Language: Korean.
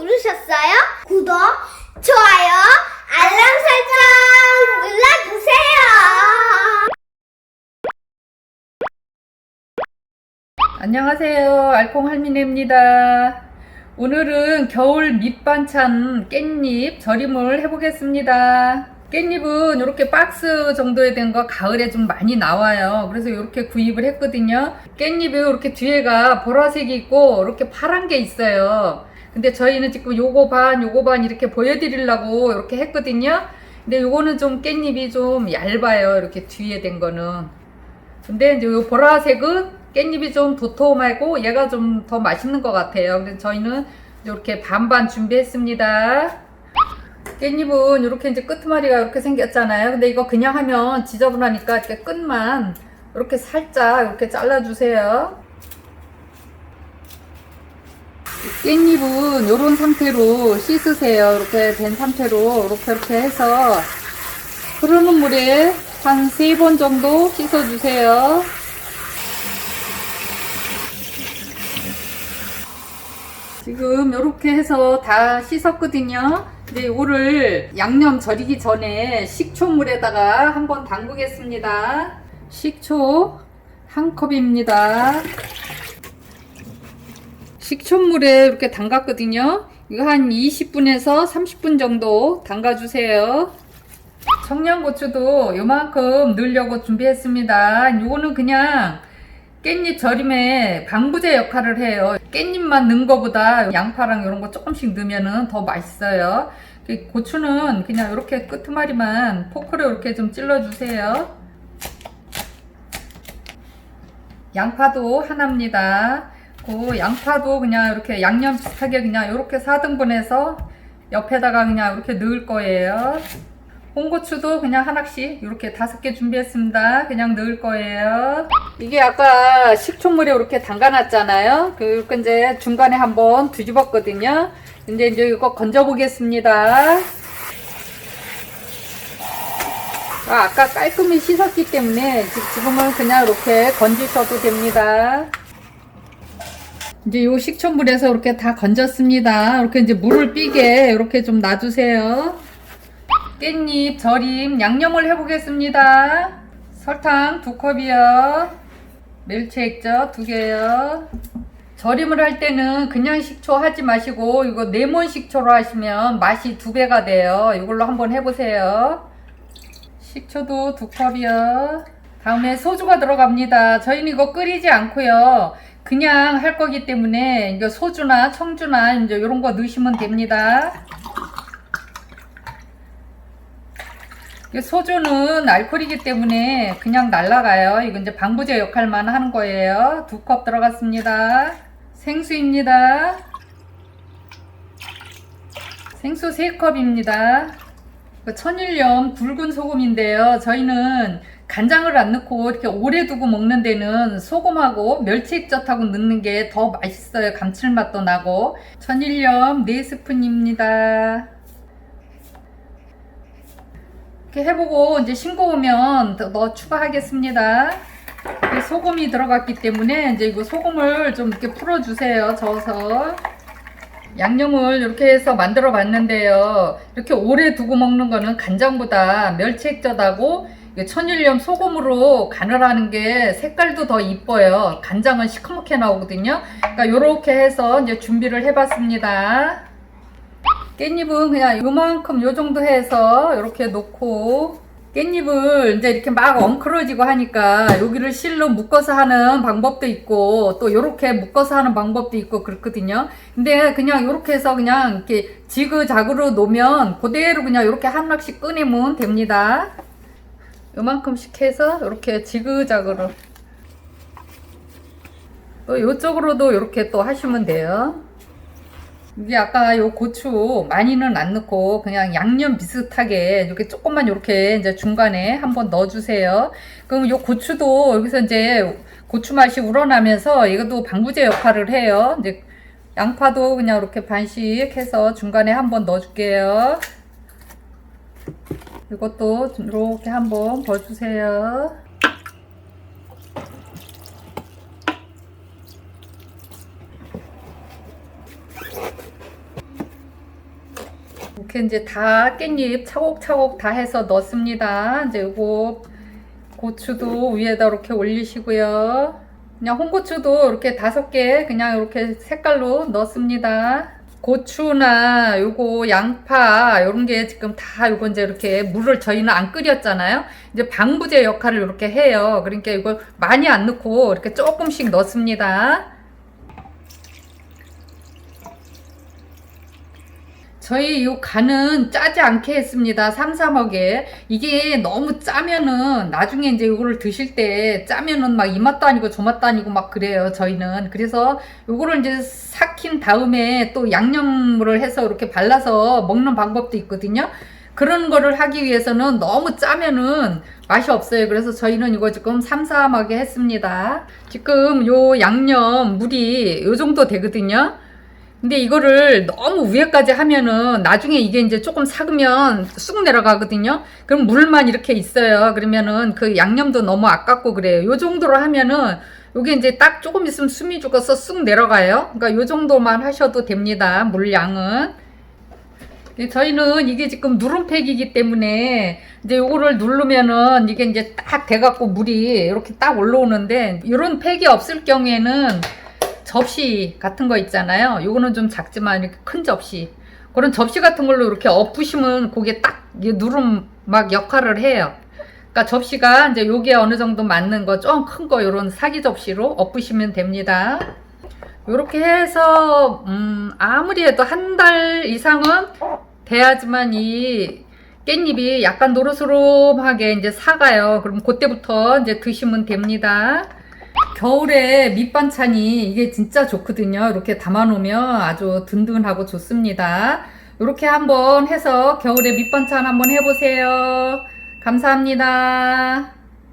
누르셨어요? 구독, 좋아요, 알람 설정 눌러주세요. 안녕하세요. 알콩 할미네입니다. 오늘은 겨울 밑반찬 깻잎 절임을 해보겠습니다. 깻잎은 이렇게 박스 정도에 된 거 가을에 좀 많이 나와요. 그래서 이렇게 구입을 했거든요. 깻잎이 이렇게 뒤에가 보라색이 있고 이렇게 파란 게 있어요. 근데 저희는 지금 요거 반 이렇게 보여드리려고 이렇게 했거든요. 근데 요거는 좀 깻잎이 좀 얇아요. 이렇게 뒤에 된 거는. 근데 이제 요 보라색은 깻잎이 좀 도톰하고 얘가 좀 더 맛있는 것 같아요. 그래서 저희는 이렇게 반반 준비했습니다. 깻잎은 이렇게 이제 끄트머리가 이렇게 생겼잖아요. 근데 이거 그냥 하면 지저분하니까 이렇게 끝만 이렇게 살짝 이렇게 잘라주세요. 깻잎은 이런 상태로 씻으세요. 이렇게 된 상태로 이렇게 해서 흐르는 물에 한 3번 정도 씻어주세요. 지금 이렇게 해서 다 씻었거든요. 근데 이거를 양념 절이기 전에 식초물에다가 한번 담그겠습니다. 식초 1컵입니다. 식초물에 이렇게 담갔거든요. 이거 한 20분에서 30분 정도 담가주세요. 청양고추도 요만큼 넣으려고 준비했습니다. 이거는 그냥 깻잎 절임에 방부제 역할을 해요. 깻잎만 넣은 거보다 양파랑 이런 거 조금씩 넣으면 더 맛있어요. 고추는 그냥 이렇게 끄트머리만 포크로 이렇게 좀 찔러주세요. 양파도 하나입니다. 그 양파도 그냥 이렇게 양념 비슷하게 그냥 이렇게 4등분해서 옆에다가 그냥 이렇게 넣을 거예요. 홍고추도 그냥 하나씩 이렇게 5개 준비했습니다. 그냥 넣을 거예요. 이게 아까 식초물에 이렇게 담가놨잖아요. 그리고 이제 중간에 한번 뒤집었거든요. 이제 이거 건져 보겠습니다. 아까 깔끔히 씻었기 때문에 지금은 그냥 이렇게 건지셔도 됩니다. 이제 요 식초물에서 이렇게 다 건졌습니다. 이렇게 이제 물을 삐게 이렇게 좀 놔주세요. 깻잎 절임 양념을 해보겠습니다. 설탕 2컵이요. 멸치 액젓 2개요. 절임을 할 때는 그냥 식초 하지 마시고 이거 레몬 식초로 하시면 맛이 2배가 돼요. 이걸로 한번 해보세요. 식초도 2컵이요. 다음에 소주가 들어갑니다. 저희는 이거 끓이지 않고요. 그냥 할 거기 때문에 이거 소주나 청주나 이제 이런 거 넣으시면 됩니다. 소주는 알코올이기 때문에 그냥 날라가요. 이거 이제 방부제 역할만 하는 거예요. 2컵 들어갔습니다. 생수입니다. 생수 3컵입니다. 천일염 굵은 소금인데요. 저희는 간장을 안 넣고 이렇게 오래 두고 먹는 데는 소금하고 멸치액젓하고 넣는 게 더 맛있어요. 감칠맛도 나고. 천일염 4스푼입니다. 이렇게 해보고 이제 싱거우면 더 추가하겠습니다. 소금이 들어갔기 때문에 이제 이거 소금을 좀 이렇게 풀어주세요. 저어서 양념을 이렇게 해서 만들어 봤는데요. 이렇게 오래 두고 먹는 거는 간장보다 멸치액젓하고 천일염 소금으로 간을 하는 게 색깔도 더 이뻐요. 간장은 시커멓게 나오거든요. 그러니까 이렇게 해서 이제 준비를 해봤습니다. 깻잎은 그냥 요만큼 요 정도 해서 이렇게 놓고, 깻잎을 이제 이렇게 막 엉클어지고 하니까 여기를 실로 묶어서 하는 방법도 있고 또 이렇게 묶어서 하는 방법도 있고 그렇거든요. 근데 그냥 이렇게 해서 그냥 이렇게 지그자그로 놓으면 그대로 그냥 이렇게 하나씩 꺼내면 됩니다. 요만큼씩 해서 이렇게 지그자그로, 또 이쪽으로도 이렇게 또 하시면 돼요. 이게 아까 요 고추 많이는 안 넣고 그냥 양념 비슷하게 이렇게 조금만 이렇게 이제 중간에 한번 넣어주세요. 그럼 요 고추도 여기서 이제 고추 맛이 우러나면서 이것도 방부제 역할을 해요. 이제 양파도 그냥 이렇게 반씩 해서 중간에 한번 넣어줄게요. 이것도 이렇게 한번 넣어주세요. 이렇게 이제 다 깻잎 차곡차곡 다 해서 넣습니다. 이제 요거 고추도 위에다 이렇게 올리시고요. 그냥 홍고추도 이렇게 5개 그냥 이렇게 색깔로 넣습니다. 고추나 요거 양파 요런 게 지금 다 요거 이제 이렇게 물을 저희는 안 끓였잖아요. 이제 방부제 역할을 이렇게 해요. 그러니까 이걸 많이 안 넣고 이렇게 조금씩 넣습니다. 저희 요 간은 짜지 않게 했습니다. 삼삼하게. 이게 너무 짜면은 나중에 이제 이거를 드실 때 짜면은 막 이 맛도 아니고 저 맛도 아니고 막 그래요. 저희는. 그래서 요거를 이제 삭힌 다음에 또 양념을 해서 이렇게 발라서 먹는 방법도 있거든요. 그런 거를 하기 위해서는 너무 짜면은 맛이 없어요. 그래서 저희는 이거 지금 삼삼하게 했습니다. 지금 요 양념 물이 요 정도 되거든요. 근데 이거를 너무 위에까지 하면은 나중에 이게 이제 조금 삭으면 쑥 내려가거든요. 그럼 물만 이렇게 있어요. 그러면은 그 양념도 너무 아깝고 그래요. 요 정도로 하면은 요게 이제 딱 조금 있으면 숨이 죽어서 쑥 내려가요. 그러니까 요 정도만 하셔도 됩니다. 물량은. 저희는 이게 지금 누름팩이기 때문에 이제 요거를 누르면은 이게 이제 딱 돼갖고 물이 이렇게 딱 올라오는데 이런 팩이 없을 경우에는 접시 같은 거 있잖아요. 요거는 좀 작지만 이렇게 큰 접시. 그런 접시 같은 걸로 이렇게 엎으시면 그게 딱 누름 막 역할을 해요. 그러니까 접시가 이제 요게 어느 정도 맞는 거, 좀 큰 거 요런 사기 접시로 엎으시면 됩니다. 요렇게 해서 아무리 해도 1달 이상은 돼야지만 이 깻잎이 약간 노릇노릇하게 이제 사가요. 그럼 그때부터 이제 드시면 됩니다. 겨울에 밑반찬이 이게 진짜 좋거든요. 이렇게 담아 놓으면 아주 든든하고 좋습니다. 이렇게 한번 해서 겨울에 밑반찬 한번 해보세요. 감사합니다.